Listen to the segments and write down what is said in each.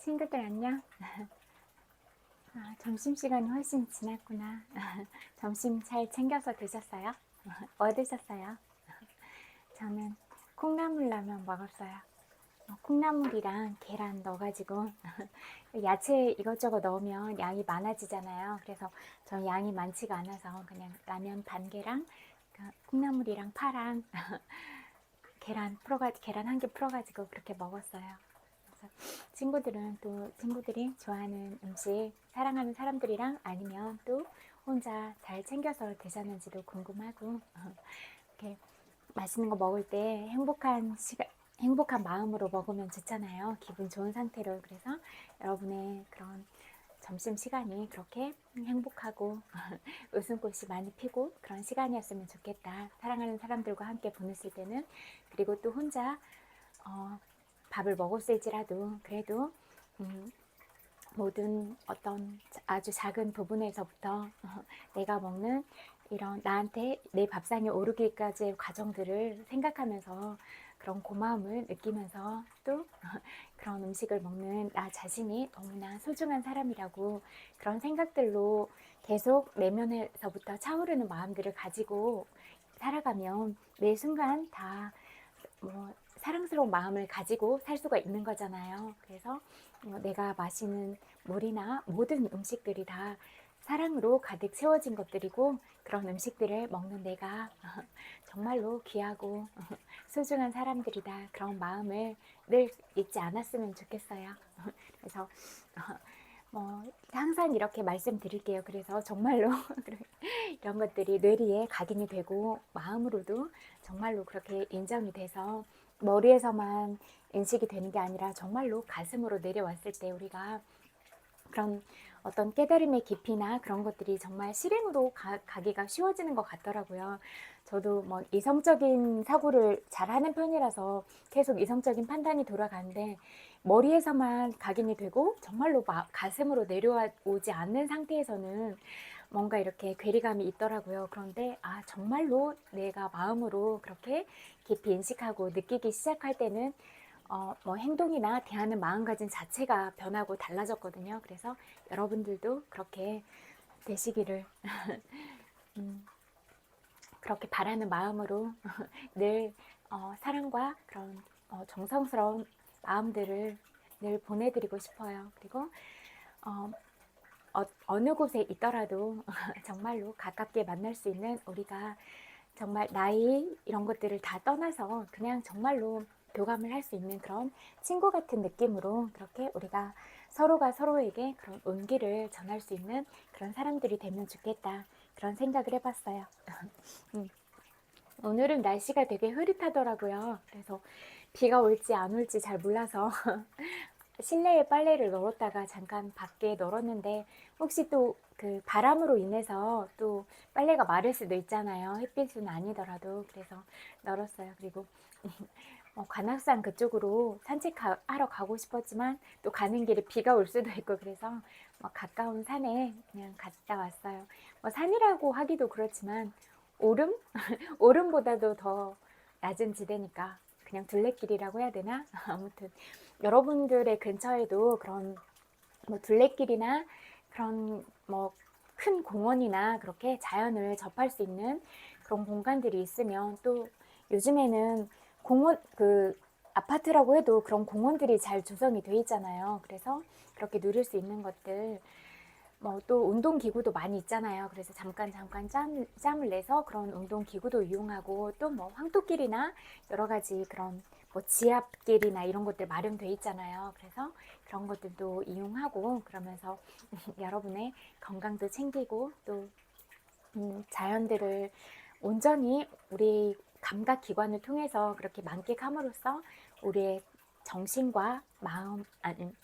친구들 안녕? 점심시간이 훨씬 지났구나. 점심 잘 챙겨서 드셨어요? 뭐 드셨어요? 저는 콩나물 라면 먹었어요. 콩나물이랑 계란 넣어가지고 야채 이것저것 넣으면 양이 많아지잖아요. 그래서 저 양이 많지가 않아서 그냥 라면 반 개랑 콩나물이랑 파랑 계란 한 개 풀어가지고 그렇게 먹었어요. 친구들은 또 친구들이 좋아하는 음식, 사랑하는 사람들이랑 아니면 또 혼자 잘 챙겨서 드셨는지도 궁금하고 이렇게 맛있는 거 먹을 때 행복한 마음으로 먹으면 좋잖아요. 기분 좋은 상태로. 그래서 여러분의 그런 점심 시간이 그렇게 행복하고 웃음꽃이 많이 피고 그런 시간이었으면 좋겠다. 사랑하는 사람들과 함께 보냈을 때는. 그리고 또 혼자 밥을 먹었을지라도 그래도 모든 어떤 아주 작은 부분에서부터 내가 먹는 이런 나한테 내 밥상에 오르기까지의 과정들을 생각하면서 그런 고마움을 느끼면서 또 그런 음식을 먹는 나 자신이 너무나 소중한 사람이라고 그런 생각들로 계속 내면에서부터 차오르는 마음들을 가지고 살아가면 매 순간 다 사랑스러운 마음을 가지고 살 수가 있는 거잖아요. 그래서 내가 마시는 물이나 모든 음식들이 다 사랑으로 가득 채워진 것들이고 그런 음식들을 먹는 내가 정말로 귀하고 소중한 사람들이다. 그런 마음을 늘 잊지 않았으면 좋겠어요. 그래서 항상 이렇게 말씀드릴게요. 그래서 정말로 이런 것들이 뇌리에 각인이 되고 마음으로도 정말로 그렇게 인정이 돼서 머리에서만 인식이 되는 게 아니라 정말로 가슴으로 내려왔을 때 우리가 그런 어떤 깨달음의 깊이나 그런 것들이 정말 실행으로 가기가 쉬워지는 것 같더라고요. 저도 이성적인 사고를 잘하는 편이라서 계속 이성적인 판단이 돌아가는데 머리에서만 각인이 되고 정말로 가슴으로 내려오지 않는 상태에서는 뭔가 이렇게 괴리감이 있더라고요. 그런데 정말로 내가 마음으로 그렇게 깊이 인식하고 느끼기 시작할 때는 행동이나 대하는 마음가짐 자체가 변하고 달라졌거든요. 그래서 여러분들도 그렇게 되시기를 그렇게 바라는 마음으로 늘 사랑과 그런 정성스러운 마음들을 늘 보내드리고 싶어요. 그리고 어느 곳에 있더라도 정말로 가깝게 만날 수 있는 우리가 정말 나이 이런 것들을 다 떠나서 그냥 정말로 교감을 할 수 있는 그런 친구 같은 느낌으로 그렇게 우리가 서로가 서로에게 그런 온기를 전할 수 있는 그런 사람들이 되면 좋겠다. 그런 생각을 해봤어요. 오늘은 날씨가 되게 흐릿하더라고요. 그래서 비가 올지 안 올지 잘 몰라서 실내에 빨래를 널었다가 잠깐 밖에 널었는데 혹시 또 그 바람으로 인해서 또 빨래가 마를 수도 있잖아요. 햇빛은 아니더라도. 그래서 널었어요. 그리고 관악산 그쪽으로 산책하러 가고 싶었지만 또 가는 길에 비가 올 수도 있고 그래서 가까운 산에 그냥 갔다 왔어요. 산이라고 하기도 그렇지만 오름? 오름보다도 더 낮은 지대니까 그냥 둘레길이라고 해야 되나? 아무튼 여러분들의 근처에도 그런 둘레길이나 그런 큰 공원이나 그렇게 자연을 접할 수 있는 그런 공간들이 있으면 또 요즘에는 공원 아파트라고 해도 그런 공원들이 잘 조성이 돼 있잖아요. 그래서 그렇게 누릴 수 있는 것들 또 운동기구도 많이 있잖아요. 그래서 잠깐 짬을 내서 그런 운동기구도 이용하고 또 황토길이나 여러 가지 그런 지압길이나 이런 것들 마련돼 있잖아요. 그래서 그런 것들도 이용하고 그러면서 여러분의 건강도 챙기고 또 자연들을 온전히 우리 감각기관을 통해서 그렇게 만끽함으로써 우리의 정신과 마음, 아니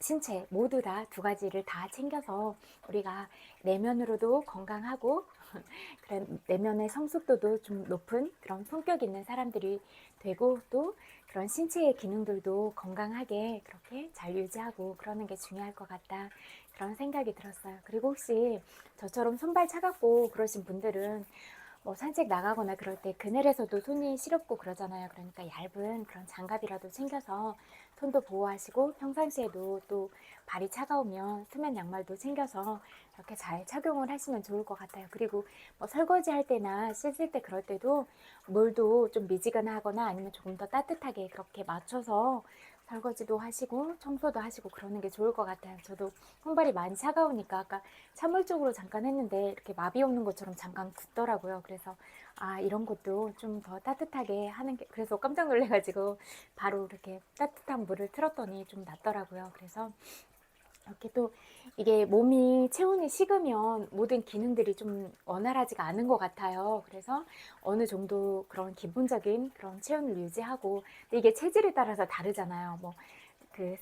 신체 모두 다 두 가지를 다 챙겨서 우리가 내면으로도 건강하고 그런 내면의 성숙도도 좀 높은 그런 성격 있는 사람들이 되고 또 그런 신체의 기능들도 건강하게 그렇게 잘 유지하고 그러는 게 중요할 것 같다. 그런 생각이 들었어요. 그리고 혹시 저처럼 손발 차갑고 그러신 분들은 뭐 산책 나가거나 그럴 때 그늘에서도 손이 시렵고 그러잖아요. 그러니까 얇은 그런 장갑이라도 챙겨서 손도 보호하시고 평상시에도 또 발이 차가우면 수면 양말도 챙겨서 이렇게 잘 착용을 하시면 좋을 것 같아요. 그리고 뭐 설거지 할 때나 씻을 때 그럴 때도 물도 좀 미지근하거나 아니면 조금 더 따뜻하게 그렇게 맞춰서 설거지도 하시고 청소도 하시고 그러는 게 좋을 것 같아요. 저도 손발이 많이 차가우니까 아까 찬물 쪽으로 잠깐 했는데 이렇게 마비 오는 것처럼 잠깐 굳더라고요. 그래서 아, 이런 것도 좀 더 따뜻하게 하는 게, 그래서 깜짝 놀래가지고 바로 이렇게 따뜻한 물을 틀었더니 좀 낫더라고요. 그래서 이렇게 또 이게 몸이 체온이 식으면 모든 기능들이 좀 원활하지가 않은 것 같아요. 그래서 어느 정도 그런 기본적인 그런 체온을 유지하고, 근데 이게 체질에 따라서 다르잖아요. 뭐 그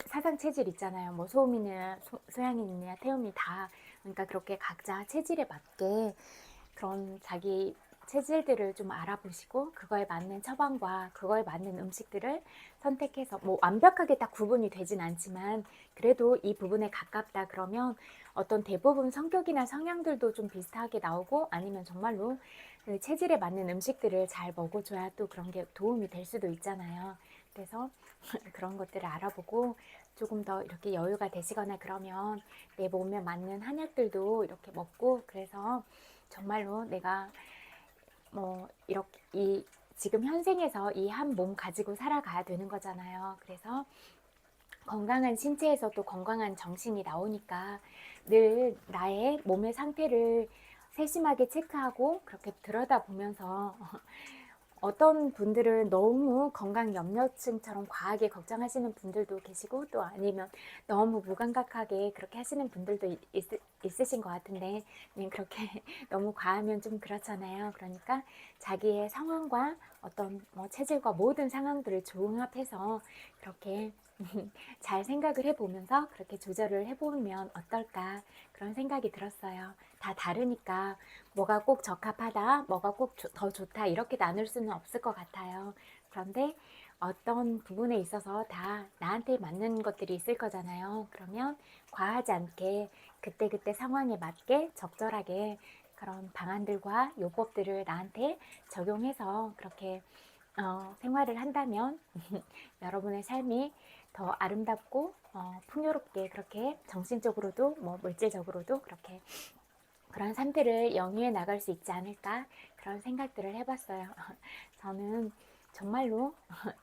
사상 체질 있잖아요. 뭐 소음이냐 소양이냐 태음이 다, 그러니까 그렇게 각자 체질에 맞게 그런 자기 체질들을 좀 알아보시고 그거에 맞는 처방과 그거에 맞는 음식들을 선택해서, 뭐 완벽하게 딱 구분이 되진 않지만 그래도 이 부분에 가깝다 그러면 어떤 대부분 성격이나 성향들도 좀 비슷하게 나오고, 아니면 정말로 그 체질에 맞는 음식들을 잘 먹어줘야 또 그런 게 도움이 될 수도 있잖아요. 그래서 그런 것들을 알아보고 조금 더 이렇게 여유가 되시거나 그러면 내 몸에 맞는 한약들도 이렇게 먹고, 그래서 정말로 내가 뭐 이렇게 이 지금 현생에서 이 한 몸 가지고 살아가야 되는 거잖아요. 그래서 건강한 신체에서 또 건강한 정신이 나오니까 늘 나의 몸의 상태를 세심하게 체크하고 그렇게 들여다보면서 어떤 분들은 너무 건강 염려층처럼 과하게 걱정하시는 분들도 계시고, 또 아니면 너무 무감각하게 그렇게 하시는 분들도 있으신 것 같은데, 그냥 그렇게 너무 과하면 좀 그렇잖아요. 그러니까 자기의 상황과 어떤 뭐 체질과 모든 상황들을 종합해서 그렇게 잘 생각을 해보면서 그렇게 조절을 해보면 어떨까, 그런 생각이 들었어요. 다 다르니까 뭐가 꼭 적합하다, 뭐가 꼭 더 좋다 이렇게 나눌 수는 없을 것 같아요. 그런데 어떤 부분에 있어서 다 나한테 맞는 것들이 있을 거잖아요. 그러면 과하지 않게 그때그때 상황에 맞게 적절하게 그런 방안들과 요법들을 나한테 적용해서 그렇게 생활을 한다면 여러분의 삶이 더 아름답고 풍요롭게, 그렇게 정신적으로도 뭐 물질적으로도 그렇게 그런 삶들을 영위해 나갈 수 있지 않을까, 그런 생각들을 해봤어요. 저는 정말로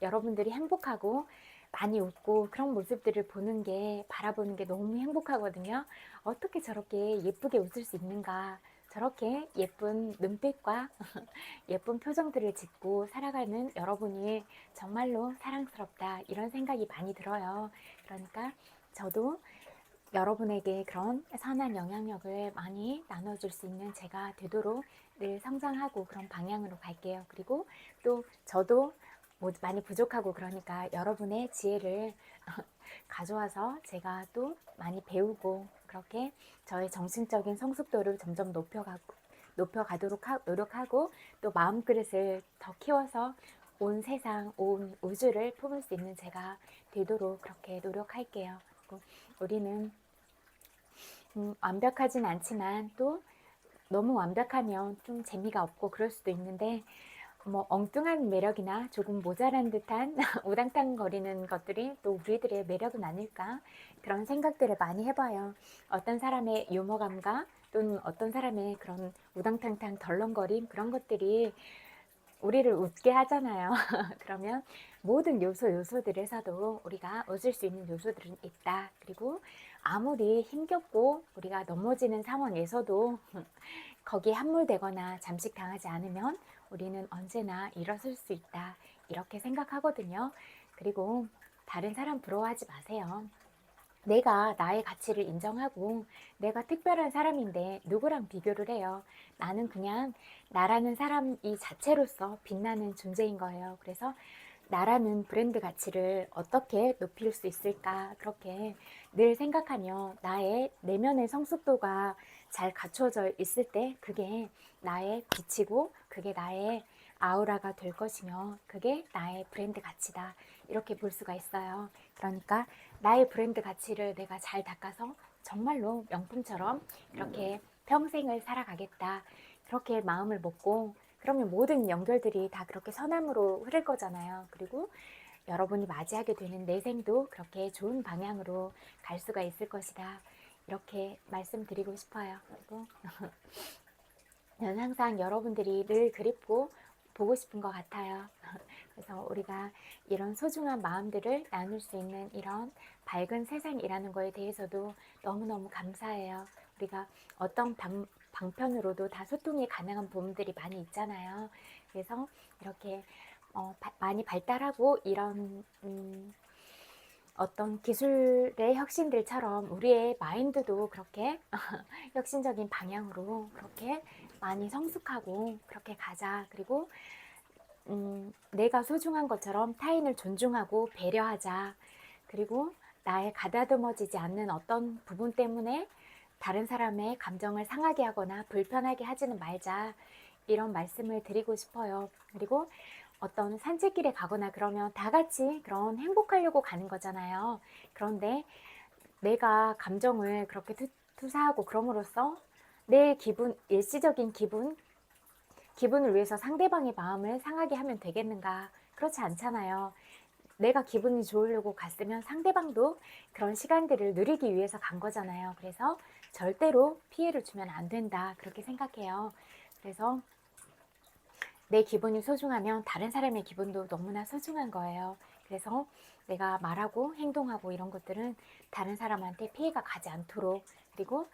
여러분들이 행복하고 많이 웃고 그런 모습들을 보는 게, 바라보는 게 너무 행복하거든요. 어떻게 저렇게 예쁘게 웃을 수 있는가, 저렇게 예쁜 눈빛과 예쁜 표정들을 짓고 살아가는 여러분이 정말로 사랑스럽다, 이런 생각이 많이 들어요. 그러니까 저도 여러분에게 그런 선한 영향력을 많이 나눠줄 수 있는 제가 되도록 늘 성장하고 그런 방향으로 갈게요. 그리고 또 저도 뭐 많이 부족하고 그러니까 여러분의 지혜를 가져와서 제가 또 많이 배우고, 그렇게 저의 정신적인 성숙도를 점점 높여가도록 노력하고, 또 마음그릇을 더 키워서 온 세상, 온 우주를 품을 수 있는 제가 되도록 그렇게 노력할게요. 그리고 우리는 완벽하진 않지만 또 너무 완벽하면 좀 재미가 없고 그럴 수도 있는데, 뭐 엉뚱한 매력이나 조금 모자란 듯한 우당탕 거리는 것들이 또 우리들의 매력은 아닐까, 그런 생각들을 많이 해봐요. 어떤 사람의 유머감과 또는 어떤 사람의 그런 우당탕탕 덜렁거림, 그런 것들이 우리를 웃게 하잖아요. 그러면 모든 요소들에서도 우리가 웃을 수 있는 요소들은 있다. 그리고 아무리 힘겹고 우리가 넘어지는 상황에서도 거기에 함몰되거나 잠식당하지 않으면 우리는 언제나 일어설 수 있다, 이렇게 생각하거든요. 그리고 다른 사람 부러워하지 마세요. 내가 나의 가치를 인정하고 내가 특별한 사람인데 누구랑 비교를 해요. 나는 그냥 나라는 사람 이 자체로서 빛나는 존재인 거예요. 그래서 나라는 브랜드 가치를 어떻게 높일 수 있을까, 그렇게 늘 생각하며 나의 내면의 성숙도가 잘 갖춰져 있을 때 그게 나의 빛이고 그게 나의 아우라가 될 것이며 그게 나의 브랜드 가치다, 이렇게 볼 수가 있어요. 그러니까 나의 브랜드 가치를 내가 잘 닦아서 정말로 명품처럼 이렇게 평생을 살아가겠다, 그렇게 마음을 먹고 그러면 모든 연결들이 다 그렇게 선함으로 흐를 거잖아요. 그리고 여러분이 맞이하게 되는 내 생도 그렇게 좋은 방향으로 갈 수가 있을 것이다. 이렇게 말씀드리고 싶어요. 그리고 저는 항상 여러분들이 늘 그립고 보고 싶은 것 같아요. 그래서 우리가 이런 소중한 마음들을 나눌 수 있는 이런 밝은 세상이라는 거에 대해서도 너무너무 감사해요. 우리가 어떤 방편으로도 다 소통이 가능한 부분들이 많이 있잖아요. 그래서 이렇게 많이 발달하고 이런 어떤 기술의 혁신들처럼 우리의 마인드도 그렇게 혁신적인 방향으로 그렇게 많이 성숙하고 그렇게 가자. 그리고 내가 소중한 것처럼 타인을 존중하고 배려하자. 그리고 나의 가다듬어지지 않는 어떤 부분 때문에 다른 사람의 감정을 상하게 하거나 불편하게 하지는 말자. 이런 말씀을 드리고 싶어요. 그리고 어떤 산책길에 가거나 그러면 다 같이 그런 행복하려고 가는 거잖아요. 그런데 내가 감정을 그렇게 투사하고 그럼으로써 내 기분, 일시적인 기분을 위해서 상대방의 마음을 상하게 하면 되겠는가? 그렇지 않잖아요. 내가 기분이 좋으려고 갔으면 상대방도 그런 시간들을 누리기 위해서 간 거잖아요. 그래서 절대로 피해를 주면 안 된다. 그렇게 생각해요. 그래서 내 기분이 소중하면 다른 사람의 기분도 너무나 소중한 거예요. 그래서 내가 말하고 행동하고 이런 것들은 다른 사람한테 피해가 가지 않도록, 그리고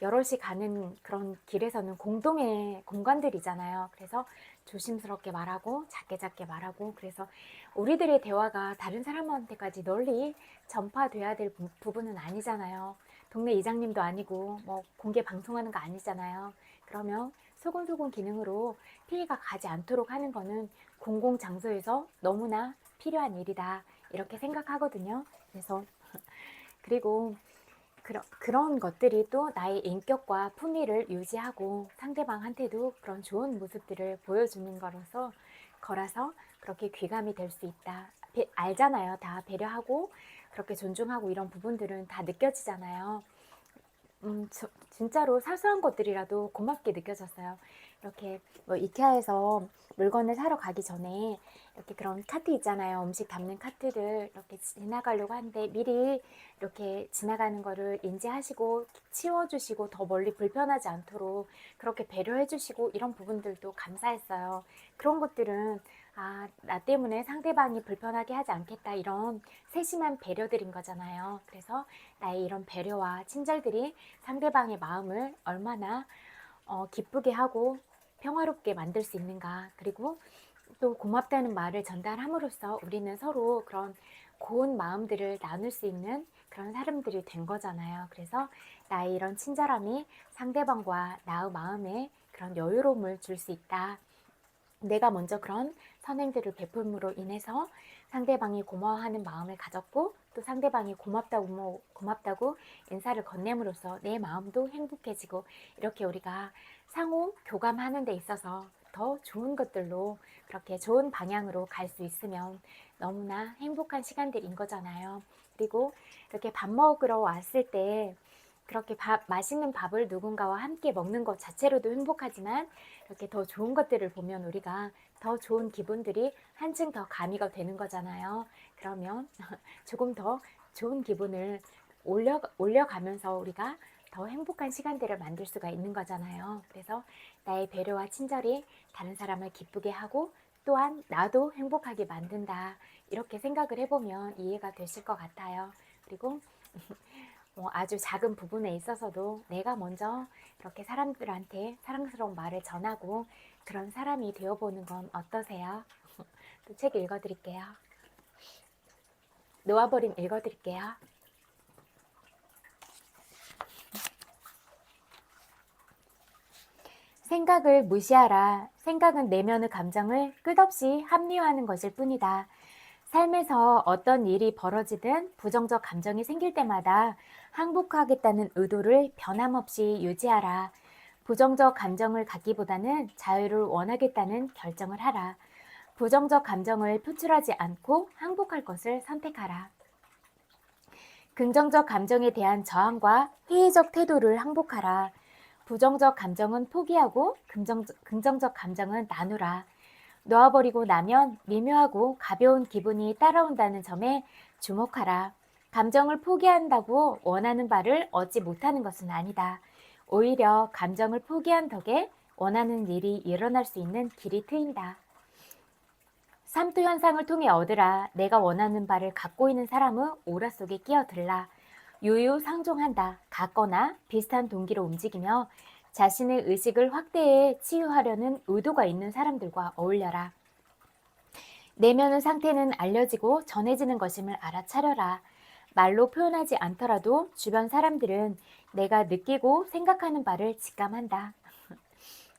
여럿이 가는 그런 길에서는 공동의 공간들이잖아요. 그래서 조심스럽게 말하고 작게 작게 말하고, 그래서 우리들의 대화가 다른 사람한테까지 널리 전파돼야 될 부분은 아니잖아요. 동네 이장님도 아니고 뭐 공개 방송하는 거 아니잖아요. 그러면 소곤소곤 기능으로 피해가 가지 않도록 하는 거는 공공장소에서 너무나 필요한 일이다. 이렇게 생각하거든요. 그래서 그리고 그런 것들이 또 나의 인격과 품위를 유지하고 상대방한테도 그런 좋은 모습들을 보여주는 거라서 그렇게 귀감이 될 수 있다. 알잖아요. 다 배려하고 그렇게 존중하고 이런 부분들은 다 느껴지잖아요. 진짜로 사소한 것들이라도 고맙게 느껴졌어요. 이렇게 뭐 이케아에서 물건을 사러 가기 전에 이렇게 그런 카트 있잖아요. 음식 담는 카트를 이렇게 지나가려고 하는데 미리 이렇게 지나가는 거를 인지하시고 치워주시고 더 멀리 불편하지 않도록 그렇게 배려해주시고 이런 부분들도 감사했어요. 그런 것들은 나 때문에 상대방이 불편하게 하지 않겠다, 이런 세심한 배려들인 거잖아요. 그래서 나의 이런 배려와 친절들이 상대방의 마음을 얼마나 기쁘게 하고 평화롭게 만들 수 있는가. 그리고 또 고맙다는 말을 전달함으로써 우리는 서로 그런 고운 마음들을 나눌 수 있는 그런 사람들이 된 거잖아요. 그래서 나의 이런 친절함이 상대방과 나의 마음에 그런 여유로움을 줄 수 있다. 내가 먼저 그런 선행들을 베풀므로 인해서 상대방이 고마워하는 마음을 가졌고, 또 상대방이 고맙다고 인사를 건넴으로써 내 마음도 행복해지고, 이렇게 우리가 상호 교감하는 데 있어서 더 좋은 것들로 그렇게 좋은 방향으로 갈 수 있으면 너무나 행복한 시간들인 거잖아요. 그리고 이렇게 밥 먹으러 왔을 때 그렇게 맛있는 밥을 누군가와 함께 먹는 것 자체로도 행복하지만, 이렇게 더 좋은 것들을 보면 우리가 더 좋은 기분들이 한층 더 가미가 되는 거잖아요. 그러면 조금 더 좋은 기분을 올려가면서 우리가 더 행복한 시간들을 만들 수가 있는 거잖아요. 그래서 나의 배려와 친절이 다른 사람을 기쁘게 하고 또한 나도 행복하게 만든다. 이렇게 생각을 해보면 이해가 되실 것 같아요. 그리고 아주 작은 부분에 있어서도 내가 먼저 이렇게 사람들한테 사랑스러운 말을 전하고 그런 사람이 되어보는 건 어떠세요? 또 책 읽어드릴게요. 놓아버림 읽어드릴게요. 생각을 무시하라. 생각은 내면의 감정을 끝없이 합리화하는 것일 뿐이다. 삶에서 어떤 일이 벌어지든 부정적 감정이 생길 때마다 항복하겠다는 의도를 변함없이 유지하라. 부정적 감정을 갖기보다는 자유를 원하겠다는 결정을 하라. 부정적 감정을 표출하지 않고 항복할 것을 선택하라. 긍정적 감정에 대한 저항과 회의적 태도를 항복하라. 부정적 감정은 포기하고 긍정적 감정은 나누라. 놓아버리고 나면 미묘하고 가벼운 기분이 따라온다는 점에 주목하라. 감정을 포기한다고 원하는 바를 얻지 못하는 것은 아니다. 오히려 감정을 포기한 덕에 원하는 일이 일어날 수 있는 길이 트인다. 삼투 현상을 통해 얻으라. 내가 원하는 바를 갖고 있는 사람의 오라 속에 끼어들라. 유유상종한다. 같거나 비슷한 동기로 움직이며 자신의 의식을 확대해 치유하려는 의도가 있는 사람들과 어울려라. 내면의 상태는 알려지고 전해지는 것임을 알아차려라. 말로 표현하지 않더라도 주변 사람들은 내가 느끼고 생각하는 바를 직감한다.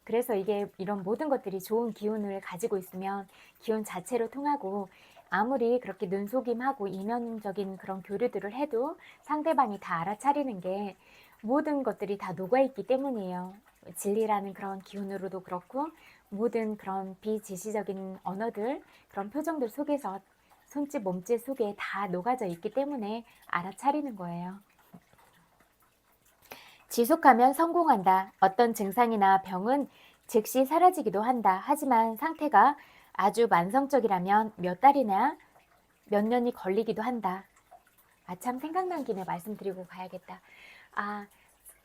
그래서 이게 이런 모든 것들이 좋은 기운을 가지고 있으면 기운 자체로 통하고, 아무리 그렇게 눈속임하고 이면적인 그런 교류들을 해도 상대방이 다 알아차리는 게 모든 것들이 다 녹아있기 때문이에요. 진리라는 그런 기운으로도 그렇고, 모든 그런 비지시적인 언어들, 그런 표정들 속에서 손짓 몸짓 속에 다 녹아져 있기 때문에 알아차리는 거예요. 지속하면 성공한다. 어떤 증상이나 병은 즉시 사라지기도 한다. 하지만 상태가 아주 만성적이라면 몇 달이나 몇 년이 걸리기도 한다. 참 생각난 김에 말씀드리고 가야겠다.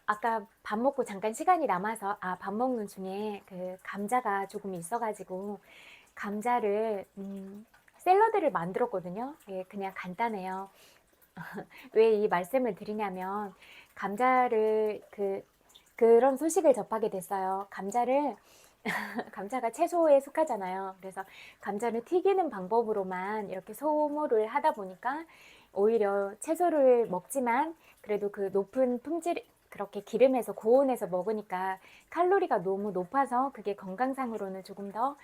아까 밥 먹고 잠깐 시간이 남아서 밥 먹는 중에 그 감자가 조금 있어가지고 감자를 샐러드를 만들었거든요. 예, 그냥 간단해요. 왜 이 말씀을 드리냐면 감자를 그런 소식을 접하게 됐어요. 감자가 채소에 속하잖아요. 그래서 감자를 튀기는 방법으로만 이렇게 소모를 하다 보니까 오히려 채소를 먹지만 그래도 그 높은 품질, 그렇게 기름에서 고온에서 먹으니까 칼로리가 너무 높아서 그게 건강상으로는 조금 더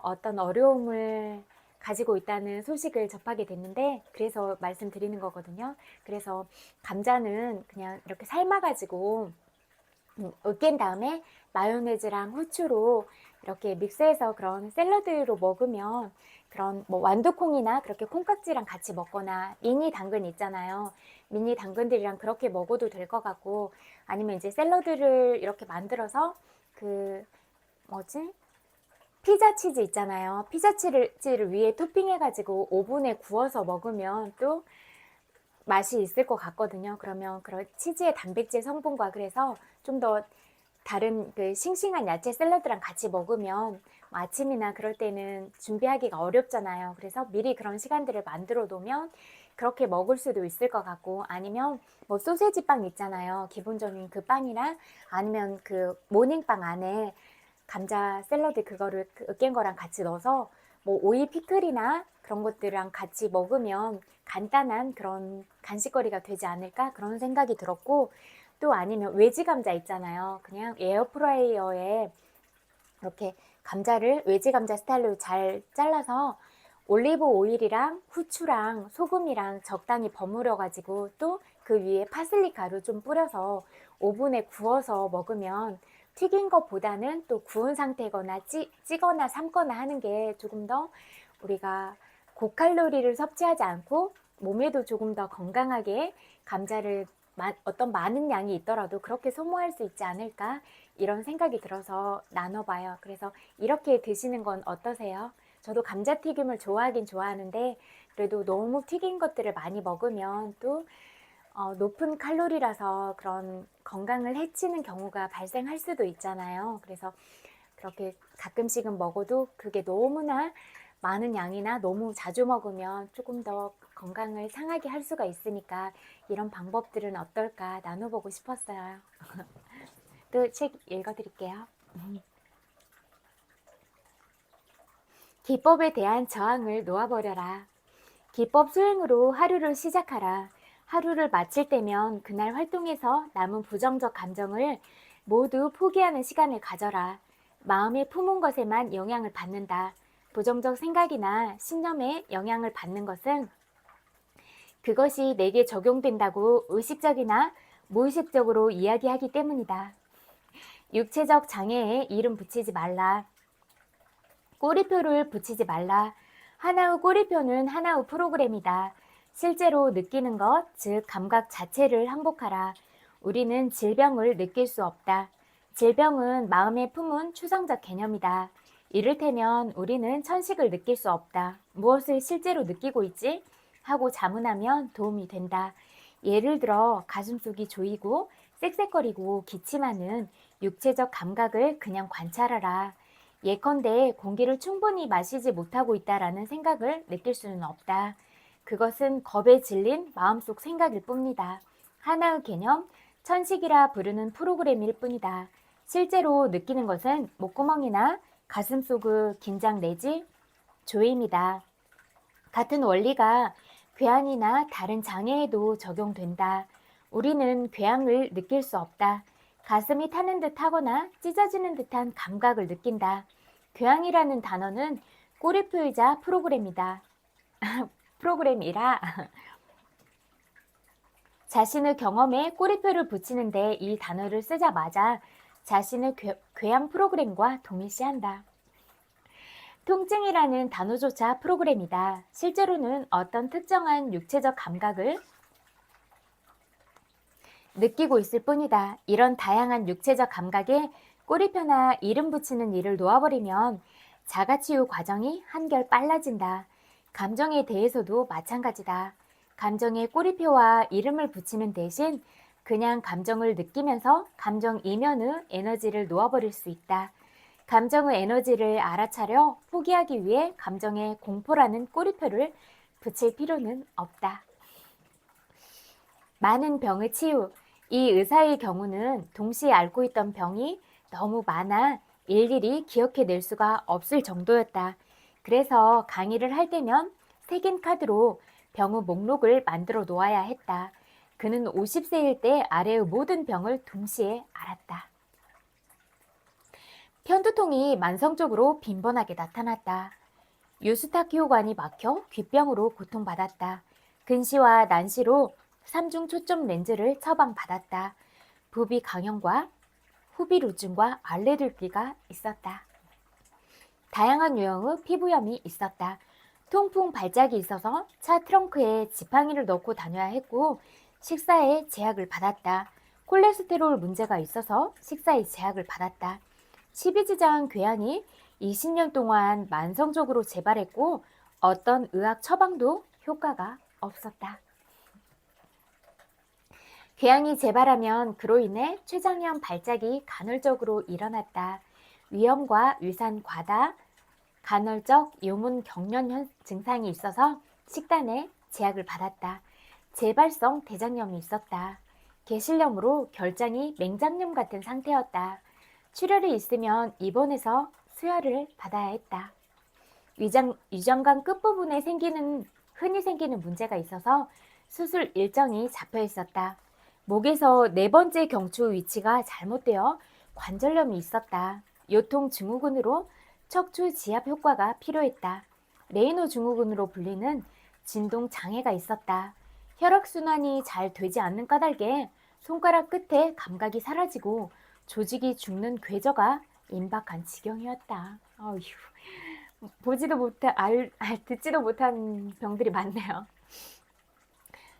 어떤 어려움을 가지고 있다는 소식을 접하게 됐는데, 그래서 말씀드리는 거거든요. 그래서 감자는 그냥 이렇게 삶아가지고 으깬 다음에 마요네즈랑 후추로 이렇게 믹스해서 그런 샐러드로 먹으면, 그런 뭐 완두콩이나 그렇게 콩깍지랑 같이 먹거나 미니 당근 있잖아요. 미니 당근들이랑 그렇게 먹어도 될 것 같고, 아니면 이제 샐러드를 이렇게 만들어서 피자 치즈 있잖아요. 피자 치즈를 위에 토핑해가지고 오븐에 구워서 먹으면 또 맛이 있을 것 같거든요. 그러면 그런 치즈의 단백질 성분과 그래서 좀 더 다른 그 싱싱한 야채 샐러드랑 같이 먹으면 아침이나 그럴 때는 준비하기가 어렵잖아요. 그래서 미리 그런 시간들을 만들어 놓으면 그렇게 먹을 수도 있을 것 같고, 아니면 뭐 소세지 빵 있잖아요. 기본적인 그 빵이랑, 아니면 그 모닝빵 안에 감자 샐러드 그거를 으깬 거랑 같이 넣어서 뭐 오이 피클이나 그런 것들이랑 같이 먹으면 간단한 그런 간식거리가 되지 않을까, 그런 생각이 들었고, 또 아니면 외지 감자 있잖아요. 그냥 에어프라이어에 이렇게 감자를 외지 감자 스타일로 잘 잘라서 올리브 오일이랑 후추랑 소금이랑 적당히 버무려 가지고 또 그 위에 파슬리 가루 좀 뿌려서 오븐에 구워서 먹으면 튀긴 것보다는 또 구운 상태거나 찌거나 삶거나 하는 게 조금 더 우리가 고칼로리를 섭취하지 않고 몸에도 조금 더 건강하게 감자를 어떤 많은 양이 있더라도 그렇게 소모할 수 있지 않을까, 이런 생각이 들어서 나눠봐요. 그래서 이렇게 드시는 건 어떠세요? 저도 감자튀김을 좋아하긴 좋아하는데, 그래도 너무 튀긴 것들을 많이 먹으면 또 높은 칼로리라서 그런 건강을 해치는 경우가 발생할 수도 있잖아요. 그래서 그렇게 가끔씩은 먹어도 그게 너무나 많은 양이나 너무 자주 먹으면 조금 더 건강을 상하게 할 수가 있으니까 이런 방법들은 어떨까 나눠보고 싶었어요. 또 책 읽어드릴게요. 기법에 대한 저항을 놓아버려라. 기법 수행으로 하루를 시작하라. 하루를 마칠 때면 그날 활동에서 남은 부정적 감정을 모두 포기하는 시간을 가져라. 마음에 품은 것에만 영향을 받는다. 부정적 생각이나 신념에 영향을 받는 것은 그것이 내게 적용된다고 의식적이나 무의식적으로 이야기하기 때문이다. 육체적 장애에 이름 붙이지 말라. 꼬리표를 붙이지 말라. 하나의 꼬리표는 하나의 프로그램이다. 실제로 느끼는 것, 즉 감각 자체를 항복하라. 우리는 질병을 느낄 수 없다. 질병은 마음에 품은 추상적 개념이다. 이를테면 우리는 천식을 느낄 수 없다. 무엇을 실제로 느끼고 있지? 하고 자문하면 도움이 된다. 예를 들어 가슴속이 조이고 쌕쌕거리고 기침하는 육체적 감각을 그냥 관찰하라. 예컨대 공기를 충분히 마시지 못하고 있다라는 생각을 느낄 수는 없다. 그것은 겁에 질린 마음속 생각일 뿐이다. 하나의 개념, 천식이라 부르는 프로그램일 뿐이다. 실제로 느끼는 것은 목구멍이나 가슴속의 긴장 내지 조임이다. 같은 원리가 궤양이나 다른 장애에도 적용된다. 우리는 궤양을 느낄 수 없다. 가슴이 타는 듯 하거나 찢어지는 듯한 감각을 느낀다. 궤양이라는 단어는 꼬리표이자 프로그램이다. 프로그램이라 자신의 경험에 꼬리표를 붙이는데 이 단어를 쓰자마자 자신의 궤양 프로그램과 동일시한다. 통증이라는 단어조차 프로그램이다. 실제로는 어떤 특정한 육체적 감각을 느끼고 있을 뿐이다. 이런 다양한 육체적 감각에 꼬리표나 이름 붙이는 일을 놓아버리면 자가치유 과정이 한결 빨라진다. 감정에 대해서도 마찬가지다. 감정에 꼬리표와 이름을 붙이는 대신 그냥 감정을 느끼면서 감정 이면의 에너지를 놓아버릴 수 있다. 감정의 에너지를 알아차려 포기하기 위해 감정에 공포라는 꼬리표를 붙일 필요는 없다. 많은 병의 치유. 이 의사의 경우는 동시에 앓고 있던 병이 너무 많아 일일이 기억해낼 수가 없을 정도였다. 그래서 강의를 할 때면 색인 카드로 병의 목록을 만들어 놓아야 했다. 그는 50세일 때 아래의 모든 병을 동시에 알았다. 편두통이 만성적으로 빈번하게 나타났다. 유스타키오관이 막혀 귓병으로 고통받았다. 근시와 난시로 3중 초점 렌즈를 처방받았다. 부비 강염과 후비루증과 알레르기가 있었다. 다양한 유형의 피부염이 있었다. 통풍 발작이 있어서 차 트렁크에 지팡이를 넣고 다녀야 했고 식사에 제약을 받았다. 콜레스테롤 문제가 있어서 식사에 제약을 받았다. 십이지장 궤양이 20년 동안 만성적으로 재발했고 어떤 의학 처방도 효과가 없었다. 궤양이 재발하면 그로 인해 췌장염 발작이 간헐적으로 일어났다. 위염과 위산 과다, 간헐적 요문 경련 증상이 있어서 식단에 제약을 받았다. 재발성 대장염이 있었다. 개실염으로 결장이 맹장염 같은 상태였다. 출혈이 있으면 입원해서 수혈을 받아야 했다. 위장관 끝부분에 흔히 생기는 문제가 있어서 수술 일정이 잡혀 있었다. 목에서 네 번째 경추 위치가 잘못되어 관절염이 있었다. 요통 증후군으로 척추 지압 효과가 필요했다. 레이노 증후군으로 불리는 진동 장애가 있었다. 혈액순환이 잘 되지 않는 까닭에 손가락 끝에 감각이 사라지고 조직이 죽는 궤저가 임박한 지경이었다. 어휴, 듣지도 못한 병들이 많네요.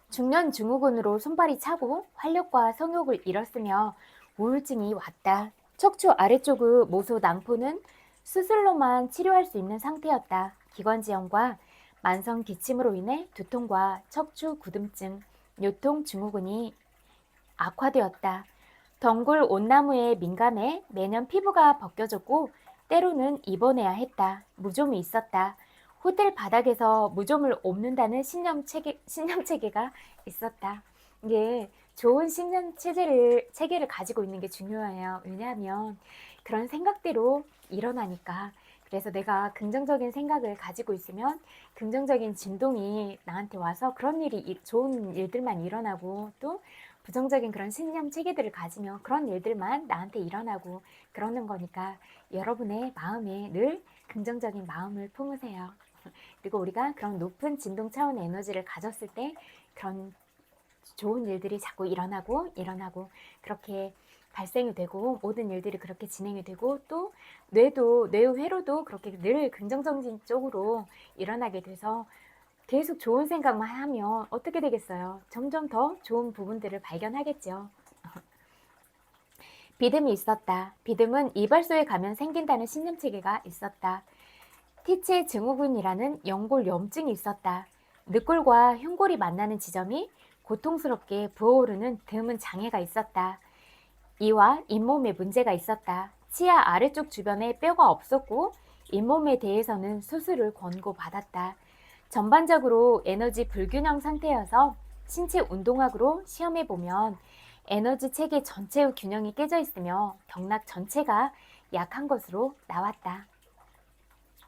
중년 증후군으로 손발이 차고 활력과 성욕을 잃었으며 우울증이 왔다. 척추 아래쪽의 모소 낭포는 수술로만 치료할 수 있는 상태였다. 기관지염과 만성 기침으로 인해 두통과 척추 굳음증, 요통 증후군이 악화되었다. 덩굴 온나무에 민감해 매년 피부가 벗겨졌고 때로는 입원해야 했다. 무좀이 있었다. 호텔 바닥에서 무좀을 옮는다는 신념체계가 있었다. 이게 좋은 체계를 가지고 있는 게 중요해요. 왜냐하면 그런 생각대로 일어나니까. 그래서 내가 긍정적인 생각을 가지고 있으면 긍정적인 진동이 나한테 와서 그런 좋은 일들만 일어나고 또 부정적인 그런 신념 체계들을 가지면 그런 일들만 나한테 일어나고 그러는 거니까 여러분의 마음에 늘 긍정적인 마음을 품으세요. 그리고 우리가 그런 높은 진동 차원의 에너지를 가졌을 때 그런 좋은 일들이 자꾸 일어나고 그렇게 발생이 되고 모든 일들이 그렇게 진행이 되고 또 뇌의 회로도 그렇게 늘 긍정적인 쪽으로 일어나게 돼서 계속 좋은 생각만 하면 어떻게 되겠어요? 점점 더 좋은 부분들을 발견하겠죠. 비듬이 있었다. 비듬은 이발소에 가면 생긴다는 신념체계가 있었다. 티체 증후군이라는 연골염증이 있었다. 늑골과 흉골이 만나는 지점이 고통스럽게 부어오르는 드문 장애가 있었다. 이와 잇몸에 문제가 있었다. 치아 아래쪽 주변에 뼈가 없었고 잇몸에 대해서는 수술을 권고받았다. 전반적으로 에너지 불균형 상태여서 신체 운동학으로 시험해보면 에너지 체계 전체의 균형이 깨져 있으며 경락 전체가 약한 것으로 나왔다.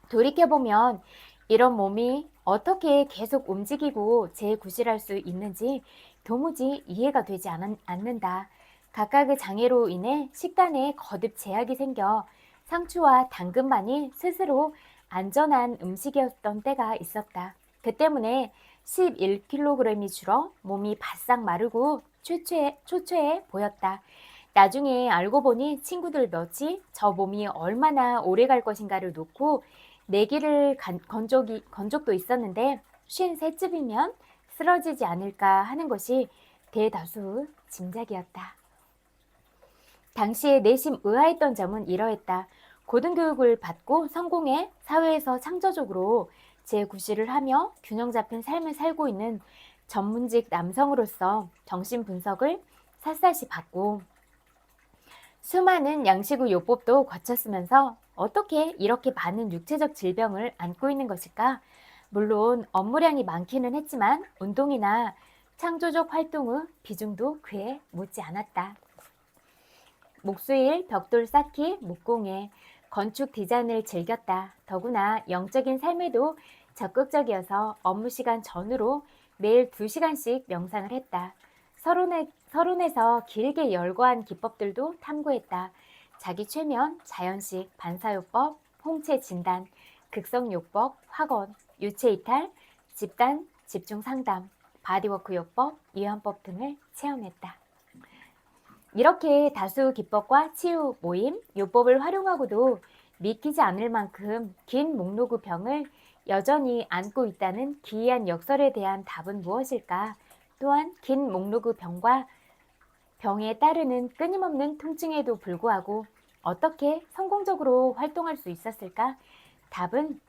돌이켜보면 이런 몸이 어떻게 계속 움직이고 재구실할 수 있는지 도무지 이해가 되지 않는다. 각각의 장애로 인해 식단에 거듭 제약이 생겨 상추와 당근만이 스스로 안전한 음식이었던 때가 있었다. 그 때문에 11kg이 줄어 몸이 바싹 마르고 초췌해 보였다. 나중에 알고 보니 친구들 몇이 저 몸이 얼마나 오래 갈 것인가를 놓고 내기를 건 적도 있었는데 53쯤이면 쓰러지지 않을까 하는 것이 대다수 짐작이었다. 당시에 내심 의아했던 점은 이러했다. 고등교육을 받고 성공해 사회에서 창조적으로 재구실을 하며 균형 잡힌 삶을 살고 있는 전문직 남성으로서 정신 분석을 샅샅이 받고 수많은 양식 후 요법도 거쳤으면서 어떻게 이렇게 많은 육체적 질병을 안고 있는 것일까? 물론 업무량이 많기는 했지만 운동이나 창조적 활동의 비중도 그에 못지 않았다. 목수일, 벽돌 쌓기,木工에 건축 디자인을 즐겼다. 더구나 영적인 삶에도 적극적이어서 업무 시간 전후로 매일 2시간씩 명상을 했다. 서론에서 길게 열거한 기법들도 탐구했다. 자기 최면, 자연식, 반사요법, 홍채 진단, 극성요법, 확언, 유체이탈, 집단, 집중상담, 바디워크 요법, 이완법 등을 체험했다. 이렇게 다수 기법과 치유 모임, 요법을 활용하고도 믿기지 않을 만큼 긴 목록의 병을 여전히 안고 있다는 기이한 역설에 대한 답은 무엇일까? 또한 긴 목록의 병과 병에 따르는 끊임없는 통증에도 불구하고 어떻게 성공적으로 활동할 수 있었을까? 답은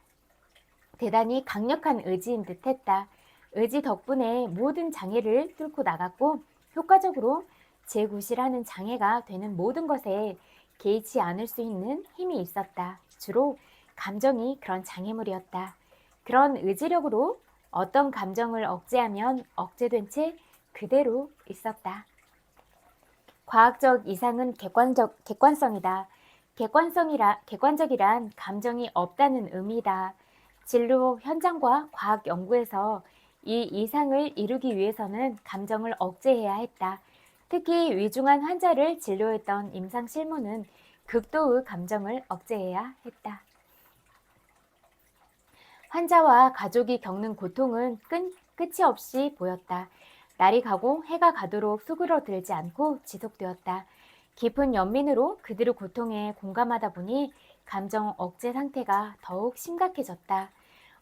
대단히 강력한 의지인 듯 했다. 의지 덕분에 모든 장애를 뚫고 나갔고 효과적으로 재구실하는 장애가 되는 모든 것에 개의치 않을 수 있는 힘이 있었다. 주로 감정이 그런 장애물이었다. 그런 의지력으로 어떤 감정을 억제하면 억제된 채 그대로 있었다. 과학적 이상은 객관성이다. 객관적이란 감정이 없다는 의미다. 진료 현장과 과학 연구에서 이 이상을 이루기 위해서는 감정을 억제해야 했다. 특히 위중한 환자를 진료했던 임상실무는 극도의 감정을 억제해야 했다. 환자와 가족이 겪는 고통은 끝이 없이 보였다. 날이 가고 해가 가도록 수그러들지 않고 지속되었다. 깊은 연민으로 그들의 고통에 공감하다 보니 감정 억제 상태가 더욱 심각해졌다.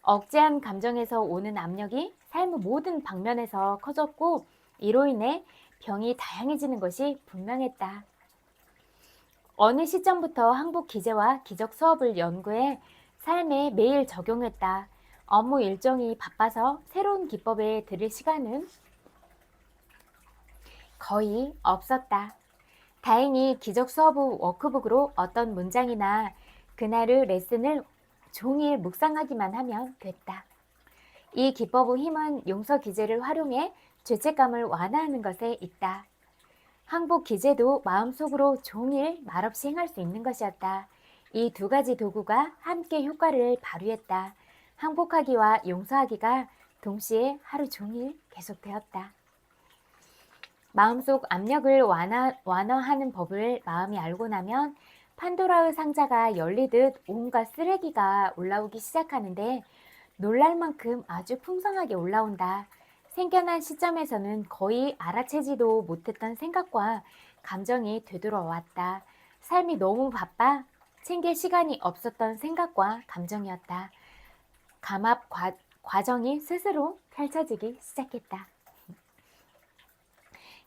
억제한 감정에서 오는 압력이 삶의 모든 방면에서 커졌고 이로 인해 병이 다양해지는 것이 분명했다. 어느 시점부터 항복 기제와 기적 수업을 연구해 삶에 매일 적용했다. 업무 일정이 바빠서 새로운 기법에 들일 시간은 거의 없었다. 다행히 기적 수업의 워크북으로 어떤 문장이나 그날의 레슨을 종일 묵상하기만 하면 됐다. 이 기법의 힘은 용서 기제를 활용해 죄책감을 완화하는 것에 있다. 항복 기제도 마음속으로 종일 말없이 행할 수 있는 것이었다. 이 두 가지 도구가 함께 효과를 발휘했다. 항복하기와 용서하기가 동시에 하루 종일 계속되었다. 마음속 압력을 완화하는 법을 마음이 알고 나면 판도라의 상자가 열리듯 온갖 쓰레기가 올라오기 시작하는데 놀랄 만큼 아주 풍성하게 올라온다. 생겨난 시점에서는 거의 알아채지도 못했던 생각과 감정이 되돌아왔다. 삶이 너무 바빠 챙길 시간이 없었던 생각과 감정이었다. 감압 과정이 스스로 펼쳐지기 시작했다.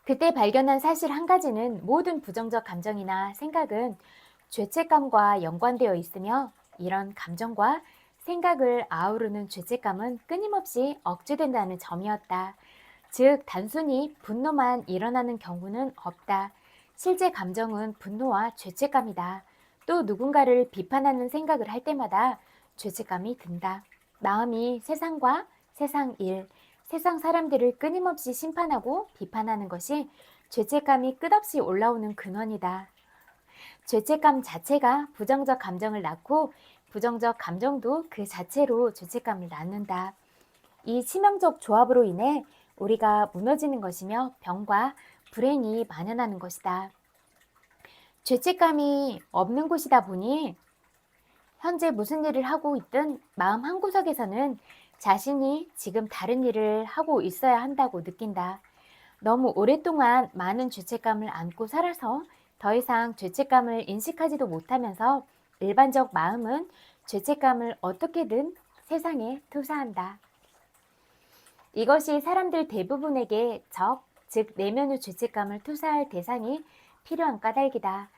그때 발견한 사실 한 가지는 모든 부정적 감정이나 생각은 죄책감과 연관되어 있으며 이런 감정과 생각을 아우르는 죄책감은 끊임없이 억제된다는 점이었다. 즉, 단순히 분노만 일어나는 경우는 없다. 실제 감정은 분노와 죄책감이다. 또 누군가를 비판하는 생각을 할 때마다 죄책감이 든다. 마음이 세상과 세상 일, 세상 사람들을 끊임없이 심판하고 비판하는 것이 죄책감이 끝없이 올라오는 근원이다. 죄책감 자체가 부정적 감정을 낳고 부정적 감정도 그 자체로 죄책감을 낳는다. 이 치명적 조합으로 인해 우리가 무너지는 것이며 병과 불행이 만연하는 것이다. 죄책감이 없는 곳이다 보니 현재 무슨 일을 하고 있든 마음 한구석에서는 자신이 지금 다른 일을 하고 있어야 한다고 느낀다. 너무 오랫동안 많은 죄책감을 안고 살아서 더 이상 죄책감을 인식하지도 못하면서 일반적 마음은 죄책감을 어떻게든 세상에 투사한다. 이것이 사람들 대부분에게 즉 내면의 죄책감을 투사할 대상이 필요한 까닭이다.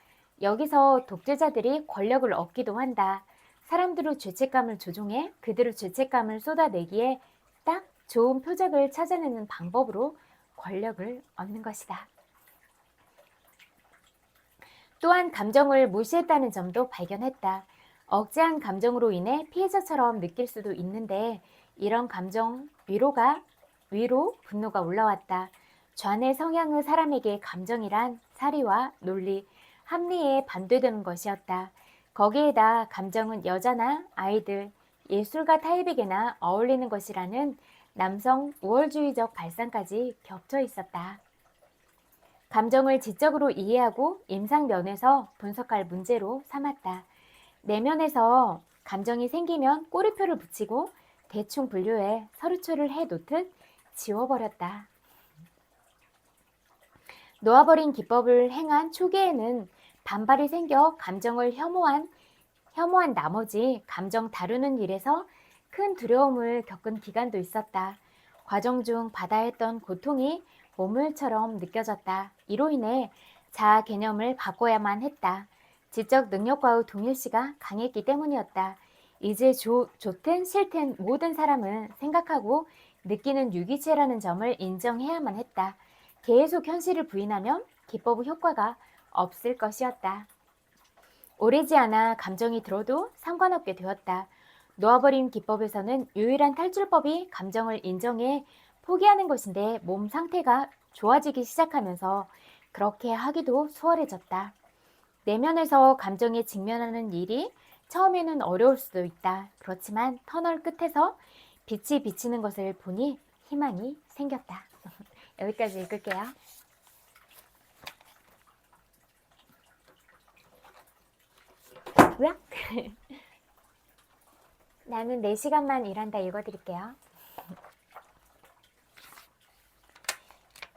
여기서 독재자들이 권력을 얻기도 한다. 사람들의 죄책감을 조종해 그들의 죄책감을 쏟아내기에 딱 좋은 표적을 찾아내는 방법으로 권력을 얻는 것이다. 또한 감정을 무시했다는 점도 발견했다. 억제한 감정으로 인해 피해자처럼 느낄 수도 있는데 이런 감정, 위로, 분노가 올라왔다. 좌뇌 성향의 사람에게 감정이란 사리와 논리, 합리에 반대되는 것이었다. 거기에다 감정은 여자나 아이들, 예술가 타입에게나 어울리는 것이라는 남성 우월주의적 발상까지 겹쳐 있었다. 감정을 지적으로 이해하고 임상면에서 분석할 문제로 삼았다. 내면에서 감정이 생기면 꼬리표를 붙이고 대충 분류해 서류처를 해놓듯 지워버렸다. 놓아버린 기법을 행한 초기에는 반발이 생겨 감정을 혐오한 나머지 감정 다루는 일에서 큰 두려움을 겪은 기간도 있었다. 과정 중 받아야 했던 고통이 보물처럼 느껴졌다. 이로 인해 자아 개념을 바꿔야만 했다. 지적 능력과의 동일시가 강했기 때문이었다. 이제 좋든 싫든 모든 사람은 생각하고 느끼는 유기체라는 점을 인정해야만 했다. 계속 현실을 부인하면 기법의 효과가 없을 것이었다. 오래지 않아 감정이 들어도 상관없게 되었다. 놓아버린 기법에서는 유일한 탈출법이 감정을 인정해 포기하는 것인데 몸 상태가 좋아지기 시작하면서 그렇게 하기도 수월해졌다. 내면에서 감정에 직면하는 일이 처음에는 어려울 수도 있다. 그렇지만 터널 끝에서 빛이 비치는 것을 보니 희망이 생겼다. 여기까지 읽을게요. 으악! 나는 4시간만 일한다 읽어드릴게요.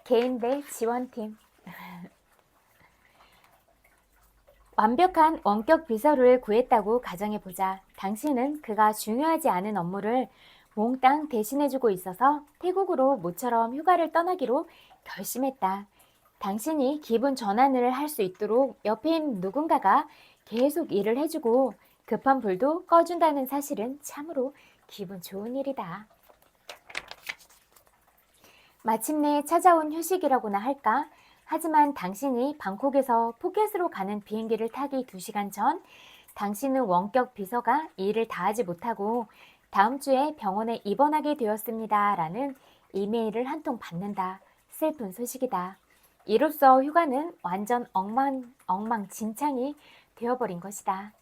개인 대 지원팀. 완벽한 원격 비서를 구했다고 가정해보자. 당신은 그가 중요하지 않은 업무를 몽땅 대신해주고 있어서 태국으로 모처럼 휴가를 떠나기로 결심했다. 당신이 기분 전환을 할 수 있도록 옆에 있는 누군가가 계속 일을 해주고 급한 불도 꺼준다는 사실은 참으로 기분 좋은 일이다. 마침내 찾아온 휴식이라고나 할까? 하지만 당신이 방콕에서 푸켓으로 가는 비행기를 타기 2시간 전 당신은 원격 비서가 일을 다하지 못하고 다음 주에 병원에 입원하게 되었습니다. 라는 이메일을 한 통 받는다. 슬픈 소식이다. 이로써 휴가는 완전 엉망진창이 되어버린 것이다.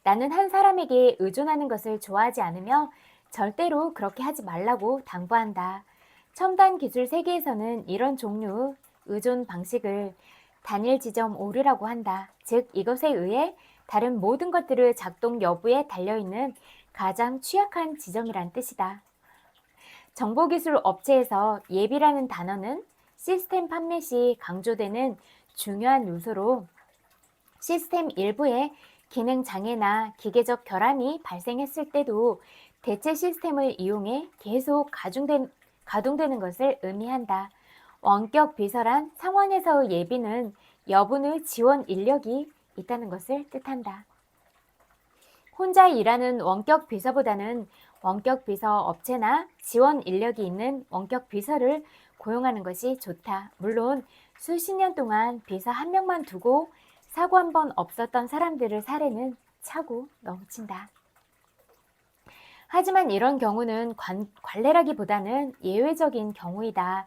나는 한 사람에게 의존하는 것을 좋아하지 않으며 절대로 그렇게 하지 말라고 당부한다. 첨단 기술 세계에서는 이런 종류의 의존 방식을 단일 지점 오류라고 한다. 즉 이것에 의해 다른 모든 것들의 작동 여부에 달려있는 가장 취약한 지점이란 뜻이다. 정보기술 업체에서 예비라는 단어는 시스템 판매 시 강조되는 중요한 요소로 시스템 일부에 기능 장애나 기계적 결함이 발생했을 때도 대체 시스템을 이용해 계속 가동되는 것을 의미한다. 원격 비서란 상황에서 예비는 여분의 지원 인력이 있다는 것을 뜻한다. 혼자 일하는 원격 비서보다는 원격 비서 업체나 지원 인력이 있는 원격 비서를 고용하는 것이 좋다. 물론 수십 년 동안 비서 한 명만 두고 사고 한 번 없었던 사람들의 사례는 차고 넘친다. 하지만 이런 경우는 관례라기보다는 예외적인 경우이다.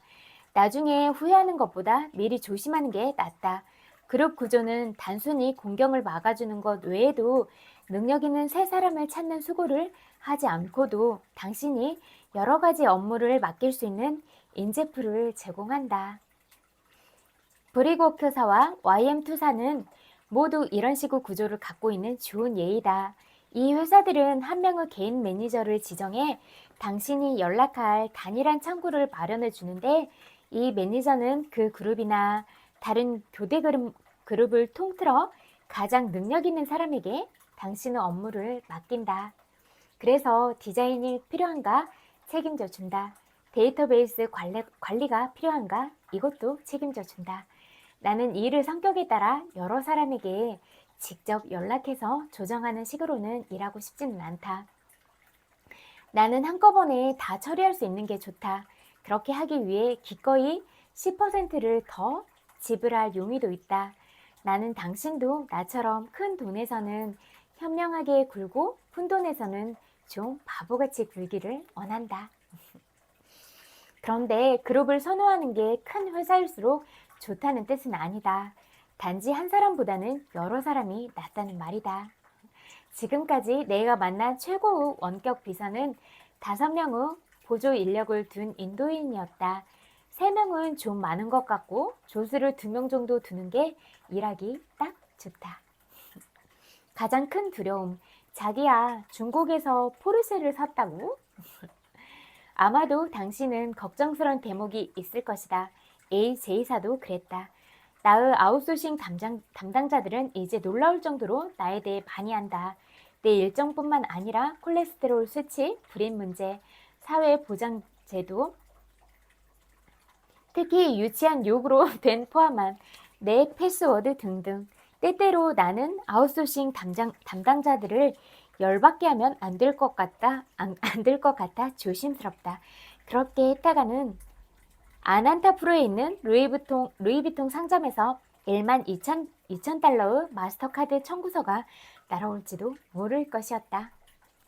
나중에 후회하는 것보다 미리 조심하는 게 낫다. 그룹 구조는 단순히 공경을 막아주는 것 외에도 능력 있는 새 사람을 찾는 수고를 하지 않고도 당신이 여러 가지 업무를 맡길 수 있는 인재풀을 제공한다. 브리그워크사와 YM2사는 모두 이런 식의 구조를 갖고 있는 좋은 예이다. 이 회사들은 한 명의 개인 매니저를 지정해 당신이 연락할 단일한 창구를 마련해 주는데 이 매니저는 그 그룹이나 다른 교대 그룹을 통틀어 가장 능력 있는 사람에게 당신의 업무를 맡긴다. 그래서 디자인이 필요한가 책임져 준다. 데이터베이스 관리가 필요한가 이것도 책임져 준다. 나는 이 일의 성격에 따라 여러 사람에게 직접 연락해서 조정하는 식으로는 일하고 싶지는 않다. 나는 한꺼번에 다 처리할 수 있는 게 좋다. 그렇게 하기 위해 기꺼이 10%를 더 지불할 용의도 있다. 나는 당신도 나처럼 큰 돈에서는 현명하게 굴고 푼 돈에서는 좀 바보같이 굴기를 원한다. 그런데 그룹을 선호하는 게 큰 회사일수록 좋다는 뜻은 아니다. 단지 한 사람보다는 여러 사람이 낫다는 말이다. 지금까지 내가 만난 최고의 원격 비서는 5명의 보조 인력을 둔 인도인이었다. 3명은 좀 많은 것 같고 조수를 2명 정도 두는 게 일하기 딱 좋다. 가장 큰 두려움, 자기야 중국에서 포르쉐를 샀다고? 아마도 당신은 걱정스러운 대목이 있을 것이다. AJ사도 그랬다. 나의 아웃소싱 담당자들은 이제 놀라울 정도로 나에 대해 많이 안다. 내 일정뿐만 아니라 콜레스테롤 수치, 불임 문제, 사회보장제도, 특히 유치한 욕으로 된 포함한 내 패스워드 등등. 때때로 나는 아웃소싱 담당자들을 열받게 하면 안 될 것 같아 조심스럽다. 그렇게 했다가는 아난타프로에 있는 루이비통 상점에서 1만 2천 달러의 마스터카드 청구서가 날아올지도 모를 것이었다.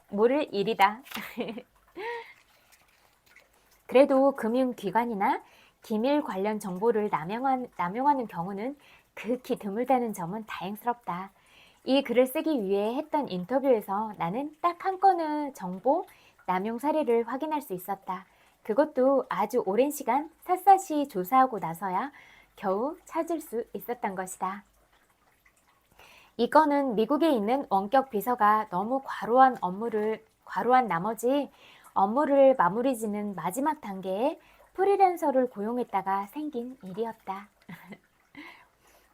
모를 일이다. 그래도 금융기관이나 기밀 관련 정보를 남용하는 경우는 극히 드물다는 점은 다행스럽다. 이 글을 쓰기 위해 했던 인터뷰에서 나는 딱 한 건의 정보 남용 사례를 확인할 수 있었다. 그것도 아주 오랜 시간 샅샅이 조사하고 나서야 겨우 찾을 수 있었던 것이다. 이 건은 미국에 있는 원격 비서가 너무 과로한 나머지 업무를 마무리 짓는 마지막 단계에 프리랜서를 고용했다가 생긴 일이었다.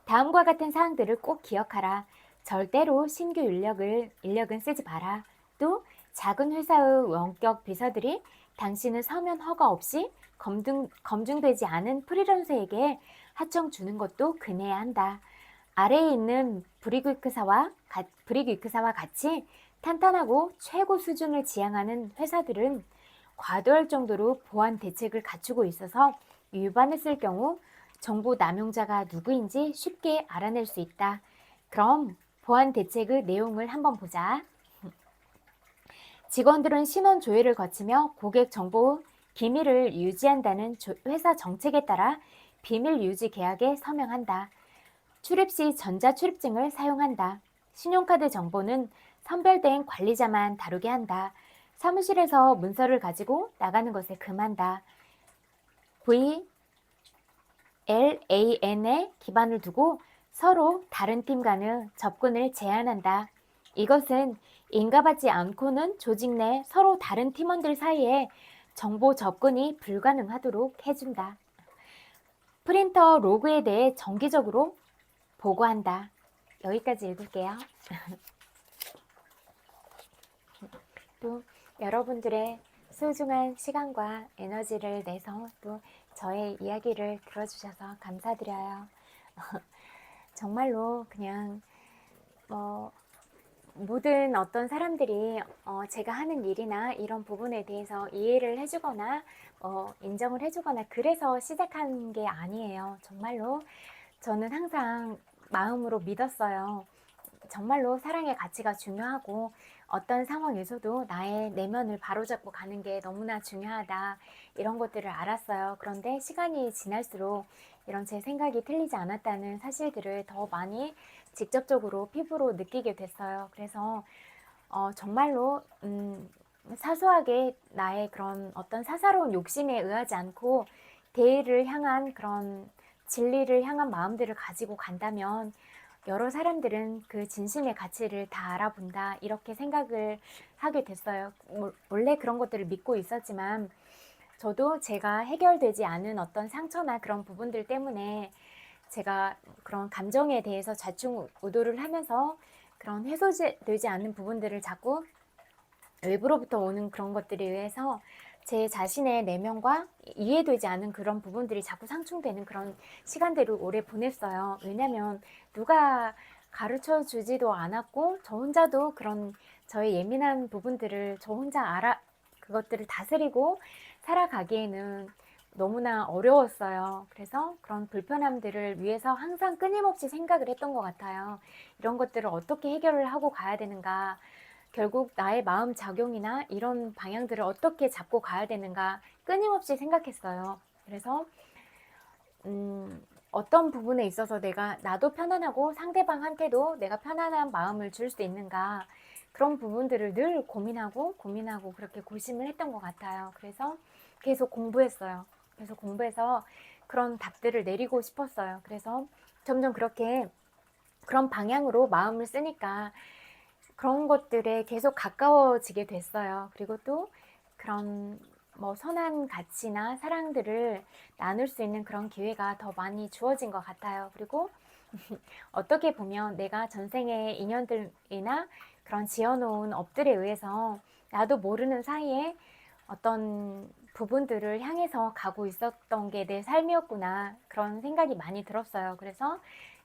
다음과 같은 사항들을 꼭 기억하라. 절대로 신규 인력은 쓰지 마라. 또 작은 회사의 원격 비서들이 당신의 서면 허가 없이 검증되지 않은 프리랜서에게 하청 주는 것도 금해야 한다. 아래에 있는 브리그위크사와 같이 탄탄하고 최고 수준을 지향하는 회사들은 과도할 정도로 보안 대책을 갖추고 있어서 위반했을 경우 정보 남용자가 누구인지 쉽게 알아낼 수 있다. 그럼 보안 대책의 내용을 한번 보자. 직원들은 신원 조회를 거치며 고객 정보 기밀을 유지한다는 회사 정책에 따라 비밀 유지 계약에 서명한다. 출입 시 전자출입증을 사용한다. 신용카드 정보는 선별된 관리자만 다루게 한다. 사무실에서 문서를 가지고 나가는 것에 금한다. VLAN에 기반을 두고 서로 다른 팀 간의 접근을 제한한다. 이것은 인가받지 않고는 조직 내 서로 다른 팀원들 사이에 정보 접근이 불가능하도록 해준다. 프린터 로그에 대해 정기적으로 보고한다. 여기까지 읽을게요. 또 여러분들의 소중한 시간과 에너지를 내서 또 저의 이야기를 들어주셔서 감사드려요. 정말로 그냥 뭐 모든 어떤 사람들이 제가 하는 일이나 이런 부분에 대해서 이해를 해주거나 인정을 해주거나 그래서 시작한 게 아니에요. 정말로 저는 항상 마음으로 믿었어요. 정말로 사랑의 가치가 중요하고 어떤 상황에서도 나의 내면을 바로잡고 가는 게 너무나 중요하다, 이런 것들을 알았어요. 그런데 시간이 지날수록 이런 제 생각이 틀리지 않았다는 사실들을 더 많이 직접적으로 피부로 느끼게 됐어요. 그래서 정말로 사소하게 나의 그런 어떤 사사로운 욕심에 의하지 않고 대의를 향한 그런 진리를 향한 마음들을 가지고 간다면 여러 사람들은 그 진심의 가치를 다 알아본다, 이렇게 생각을 하게 됐어요. 원래 그런 것들을 믿고 있었지만 저도 제가 해결되지 않은 어떤 상처나 그런 부분들 때문에 제가 그런 감정에 대해서 좌충우돌을 하면서 그런 해소되지 않는 부분들을 자꾸 외부로부터 오는 그런 것들에 의해서 제 자신의 내면과 이해되지 않은 그런 부분들이 자꾸 상충되는 그런 시간들을 오래 보냈어요. 왜냐면 누가 가르쳐 주지도 않았고 저 혼자도 그런 저의 예민한 부분들을 저 혼자 그것들을 다스리고 살아가기에는 너무나 어려웠어요. 그래서 그런 불편함들을 위해서 항상 끊임없이 생각을 했던 것 같아요. 이런 것들을 어떻게 해결을 하고 가야 되는가, 결국 나의 마음 작용이나 이런 방향들을 어떻게 잡고 가야 되는가 끊임없이 생각했어요. 그래서 어떤 부분에 있어서 나도 편안하고 상대방한테도 내가 편안한 마음을 줄 수 있는가, 그런 부분들을 늘 고민하고 그렇게 고심을 했던 것 같아요. 그래서 계속 공부했어요. 그래서 공부해서 그런 답들을 내리고 싶었어요. 그래서 점점 그렇게 그런 방향으로 마음을 쓰니까 그런 것들에 계속 가까워지게 됐어요. 그리고 또 그런 선한 가치나 사랑들을 나눌 수 있는 그런 기회가 더 많이 주어진 것 같아요. 그리고 어떻게 보면 내가 전생의 인연들이나 그런 지어놓은 업들에 의해서 나도 모르는 사이에 어떤 부분들을 향해서 가고 있었던 게 내 삶이었구나, 그런 생각이 많이 들었어요. 그래서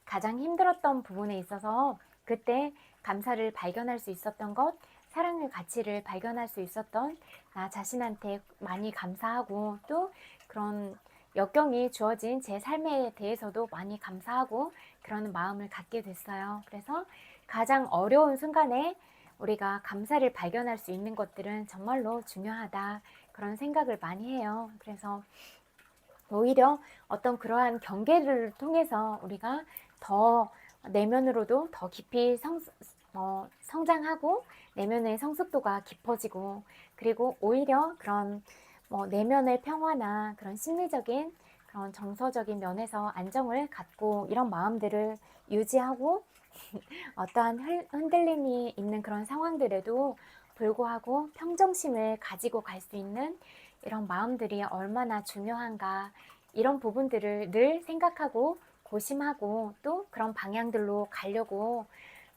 가장 힘들었던 부분에 있어서 그때 감사를 발견할 수 있었던 것, 사랑의 가치를 발견할 수 있었던 나 자신한테 많이 감사하고, 또 그런 역경이 주어진 제 삶에 대해서도 많이 감사하고 그런 마음을 갖게 됐어요. 그래서 가장 어려운 순간에 우리가 감사를 발견할 수 있는 것들은 정말로 중요하다, 그런 생각을 많이 해요. 그래서 오히려 어떤 그러한 경계를 통해서 우리가 더 내면으로도 더 깊이 성장하고 내면의 성숙도가 깊어지고, 그리고 오히려 그런 내면의 평화나 그런 심리적인 그런 정서적인 면에서 안정을 갖고 이런 마음들을 유지하고 어떠한 흔들림이 있는 그런 상황들에도 불구하고 평정심을 가지고 갈 수 있는 이런 마음들이 얼마나 중요한가, 이런 부분들을 늘 생각하고 고심하고 또 그런 방향들로 가려고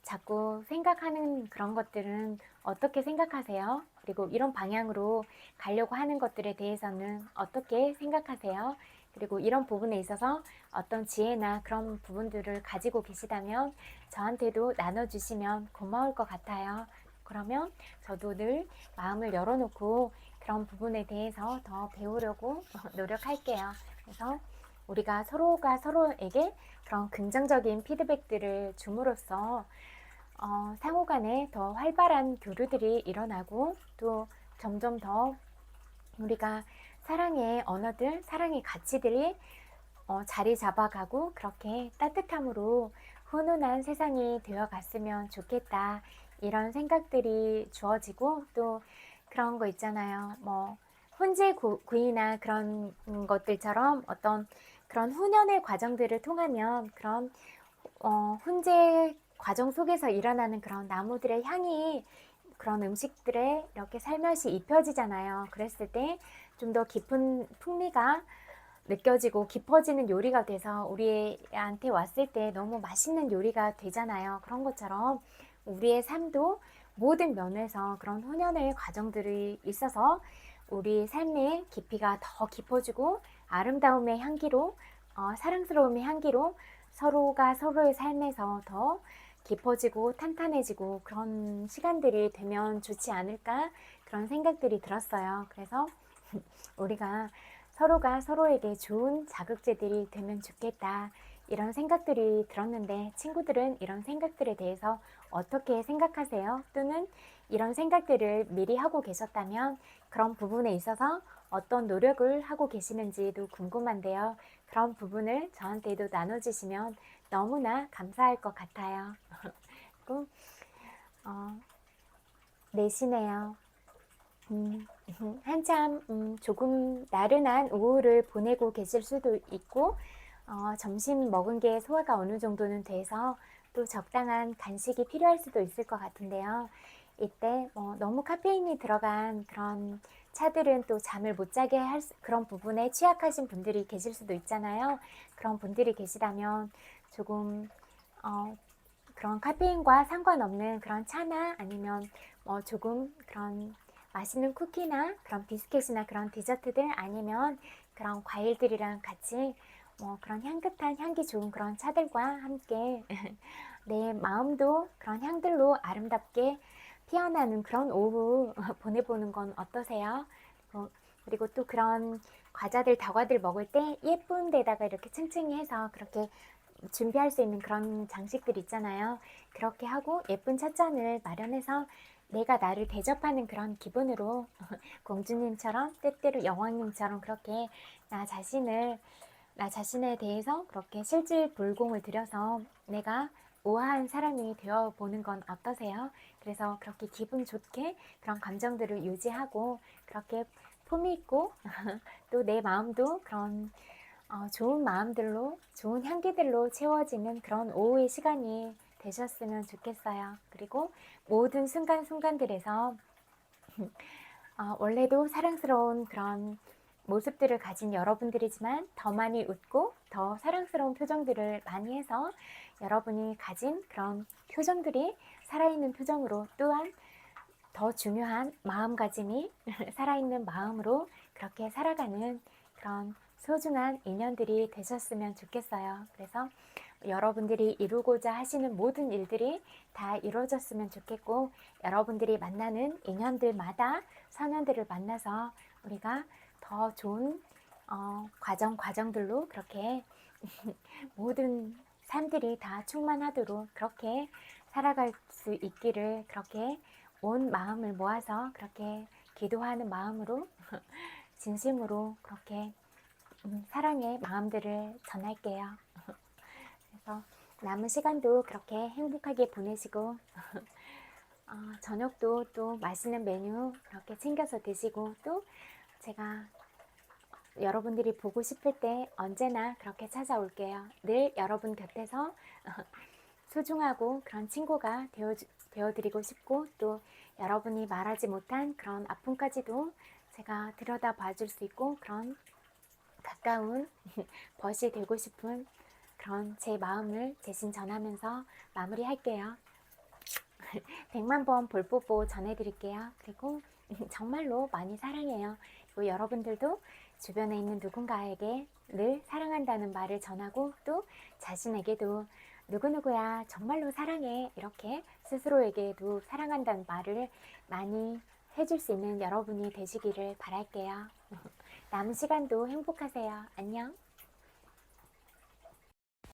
자꾸 생각하는 그런 것들은 어떻게 생각하세요? 그리고 이런 방향으로 가려고 하는 것들에 대해서는 어떻게 생각하세요? 그리고 이런 부분에 있어서 어떤 지혜나 그런 부분들을 가지고 계시다면 저한테도 나눠주시면 고마울 것 같아요. 그러면 저도 늘 마음을 열어놓고 그런 부분에 대해서 더 배우려고 노력할게요. 그래서 우리가 서로가 서로에게 그런 긍정적인 피드백들을 줌으로써 상호 간에 더 활발한 교류들이 일어나고, 또 점점 더 우리가 사랑의 언어들, 사랑의 가치들이 자리 잡아가고 그렇게 따뜻함으로 훈훈한 세상이 되어갔으면 좋겠다, 이런 생각들이 주어지고, 또 그런 거 있잖아요. 훈제구이나 그런 것들처럼 어떤 그런 훈연의 과정들을 통하면 그런 훈제 과정 속에서 일어나는 그런 나무들의 향이 그런 음식들에 이렇게 살며시 입혀지잖아요. 그랬을 때 좀 더 깊은 풍미가 느껴지고 깊어지는 요리가 돼서 우리한테 왔을 때 너무 맛있는 요리가 되잖아요. 그런 것처럼 우리의 삶도 모든 면에서 그런 훈연의 과정들이 있어서 우리 삶의 깊이가 더 깊어지고 아름다움의 향기로, 사랑스러움의 향기로 서로가 서로의 삶에서 더 깊어지고 탄탄해지고 그런 시간들이 되면 좋지 않을까 그런 생각들이 들었어요. 그래서 우리가 서로가 서로에게 좋은 자극제들이 되면 좋겠다 이런 생각들이 들었는데 친구들은 이런 생각들에 대해서 어떻게 생각하세요? 또는 이런 생각들을 미리 하고 계셨다면 그런 부분에 있어서 어떤 노력을 하고 계시는지도 궁금한데요. 그런 부분을 저한테도 나눠주시면 너무나 감사할 것 같아요. 그리고 내쉬네요. 한참 조금 나른한 오후를 보내고 계실 수도 있고 점심 먹은 게 소화가 어느 정도는 돼서 또 적당한 간식이 필요할 수도 있을 것 같은데요. 이때 너무 카페인이 들어간 그런 차들은 또 잠을 못 자게 할 그런 부분에 취약하신 분들이 계실 수도 있잖아요. 그런 분들이 계시다면 조금 그런 카페인과 상관없는 그런 차나 아니면 조금 그런 맛있는 쿠키나 그런 비스켓이나 그런 디저트들 아니면 그런 과일들이랑 같이 그런 향긋한 향기 좋은 그런 차들과 함께 내 마음도 그런 향들로 아름답게 피어나는 그런 오후 보내보는 건 어떠세요? 그리고 또 그런 과자들, 다과들 먹을 때 예쁜 데다가 이렇게 층층이 해서 그렇게 준비할 수 있는 그런 장식들 있잖아요. 그렇게 하고 예쁜 찻잔을 마련해서 내가 나를 대접하는 그런 기분으로 공주님처럼 때때로 여왕님처럼 그렇게 나 자신에 대해서 그렇게 실질불공을 들여서 내가 우아한 사람이 되어보는 건 어떠세요? 그래서 그렇게 기분 좋게 그런 감정들을 유지하고 그렇게 품위 있고 또 내 마음도 그런 좋은 마음들로 좋은 향기들로 채워지는 그런 오후의 시간이 되셨으면 좋겠어요. 그리고 모든 순간순간들에서 원래도 사랑스러운 그런 모습들을 가진 여러분들이지만 더 많이 웃고 더 사랑스러운 표정들을 많이 해서 여러분이 가진 그런 표정들이 살아있는 표정으로 또한 더 중요한 마음가짐이 살아있는 마음으로 그렇게 살아가는 그런 소중한 인연들이 되셨으면 좋겠어요. 그래서 여러분들이 이루고자 하시는 모든 일들이 다 이루어졌으면 좋겠고 여러분들이 만나는 인연들마다 선연들을 만나서 우리가 더 좋은 과정들로 그렇게 모든 삶들이 다 충만하도록 그렇게 살아갈 수 있기를 그렇게 온 마음을 모아서 그렇게 기도하는 마음으로 진심으로 그렇게 사랑의 마음들을 전할게요. 그래서 남은 시간도 그렇게 행복하게 보내시고 저녁도 또 맛있는 메뉴 그렇게 챙겨서 드시고 또 제가 여러분들이 보고 싶을 때 언제나 그렇게 찾아올게요. 늘 여러분 곁에서 소중하고 그런 친구가 되어드리고 싶고 또 여러분이 말하지 못한 그런 아픔까지도 제가 들여다 봐줄 수 있고 그런 가까운 벗이 되고 싶은 그런 제 마음을 대신 전하면서 마무리할게요. 100만 번 볼뽀뽀 전해드릴게요. 그리고 정말로 많이 사랑해요. 그리고 여러분들도 주변에 있는 누군가에게 늘 사랑한다는 말을 전하고 또 자신에게도 누구누구야 정말로 사랑해 이렇게 스스로에게도 사랑한다는 말을 많이 해줄 수 있는 여러분이 되시기를 바랄게요. 남은 시간도 행복하세요. 안녕.